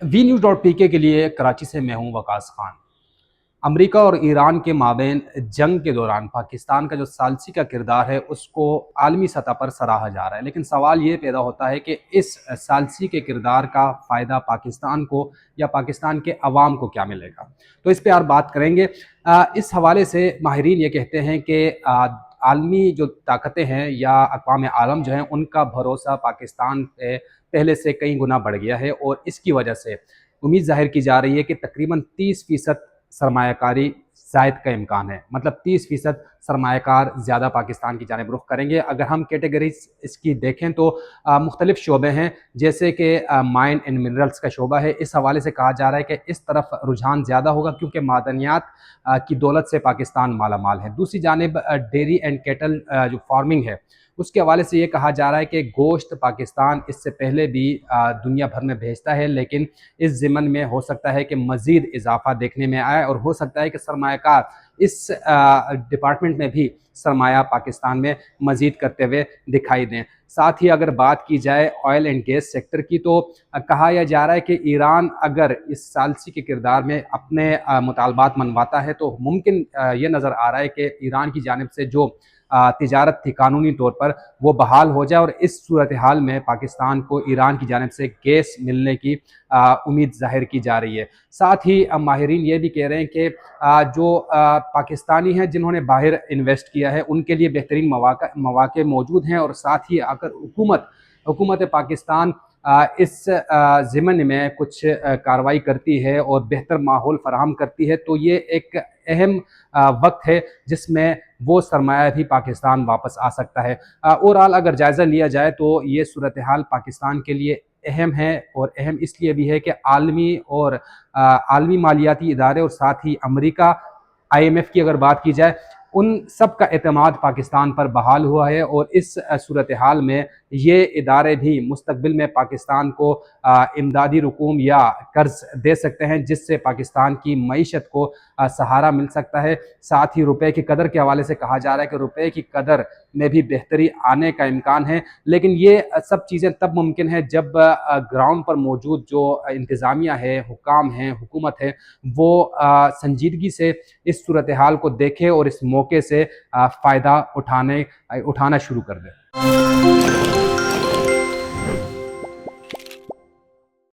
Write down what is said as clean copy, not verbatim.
VNews.pk के लिए कराची से मैं हूं वकास खान। अमेरिका और ईरान के माबैन जंग के दौरान पाकिस्तान का जो सालसी का किरदार है उसको आलमी सतह पर सराहा जा रहा है, लेकिन सवाल ये पैदा होता है कि इस सालसी के किरदार का फ़ायदा पाकिस्तान को या पाकिस्तान के अवाम को क्या मिलेगा। तो इस पर यार बात करेंगे। इस हवाले से माहिरीन ये कहते हैं कि आलमी जो ताकतें हैं या अक़वाम आलम जो हैं उनका भरोसा पाकिस्तान पे पहले से कई गुना बढ़ गया है और इसकी वजह से उम्मीद ज़ाहिर की जा रही है कि तकरीबन 30% सरमायाकारी ज़ायद का इम्कान है। मतलब 30% सरमायाकार ज़्यादा पाकिस्तान की जानिब रुख करेंगे। अगर हम कैटेगरीज इसकी देखें तो मुख्तलिफ शोबे हैं, जैसे कि माइन एंड मिनरल्स का शोबा है। इस हवाले से कहा जा रहा है कि इस तरफ रुझान ज़्यादा होगा क्योंकि मादनियात की दौलत से पाकिस्तान माला माल है। दूसरी जानिब डेयरी एंड कैटल जो फार्मिंग है उसके हवाले से ये कहा जा रहा है कि गोश्त पाकिस्तान इससे पहले भी दुनिया भर में भेजता है, लेकिन इस ज़िमन में हो सकता है कि मज़ीद इजाफा देखने में आए और हो सकता है कि सरमायाकार इस डिपार्टमेंट में भी सरमाया पाकिस्तान में मज़ीद करते हुए दिखाई दें। साथ ही अगर बात की जाए ऑयल एंड गैस सेक्टर की तो कहा यह जा रहा है कि ईरान अगर इस सालसी के किरदार में अपने मुतालबात मनवाता है तो मुमकिन ये नज़र आ रहा है कि ईरान की जानिब से जो तिजारत थी कानूनी तौर पर वो बहाल हो जाए और इस सूरत हाल में पाकिस्तान को ईरान की जानिब से गैस मिलने की उम्मीद ज़ाहिर की जा रही है। साथ ही माहिरीन ये भी कह रहे हैं कि जो पाकिस्तानी हैं जिन्होंने बाहर इन्वेस्ट किया है उनके लिए बेहतरीन मौके मौजूद हैं और साथ ही अगर हुकूमत पाकिस्तान इस ज़िमन में कुछ कार्रवाई करती है और बेहतर माहौल फराहम करती है तो ये एक अहम वक्त है जिसमें वो सरमाया भी पाकिस्तान वापस आ सकता है। ओवरऑल अगर जायज़ा लिया जाए तो ये सूरत हाल पाकिस्तान के लिए अहम है और अहम इसलिए भी है कि आलमी मालियाती इदारे और साथ ही अमेरिका, IMF की अगर बात की जाए उन सब का एतमाद पाकिस्तान पर बहाल हुआ है और इस सूरत हाल में ये इदारे भी मुस्तकबिल में पाकिस्तान को इमदादी रकूम या कर्ज दे सकते हैं जिससे पाकिस्तान की मईशत को सहारा मिल सकता है। साथ ही रुपए की कदर के हवाले से कहा जा रहा है कि रुपए की कदर में भी बेहतरी आने का इम्कान है, लेकिन ये सब चीज़ें तब मुमकिन है जब ग्राउंड पर मौजूद जो इंतज़ामिया है, हुकाम हैं, हुकूमत है, वो संजीदगी से इस सूरत हाल को देखे और इस मौके से फ़ायदा उठाना शुरू कर दे।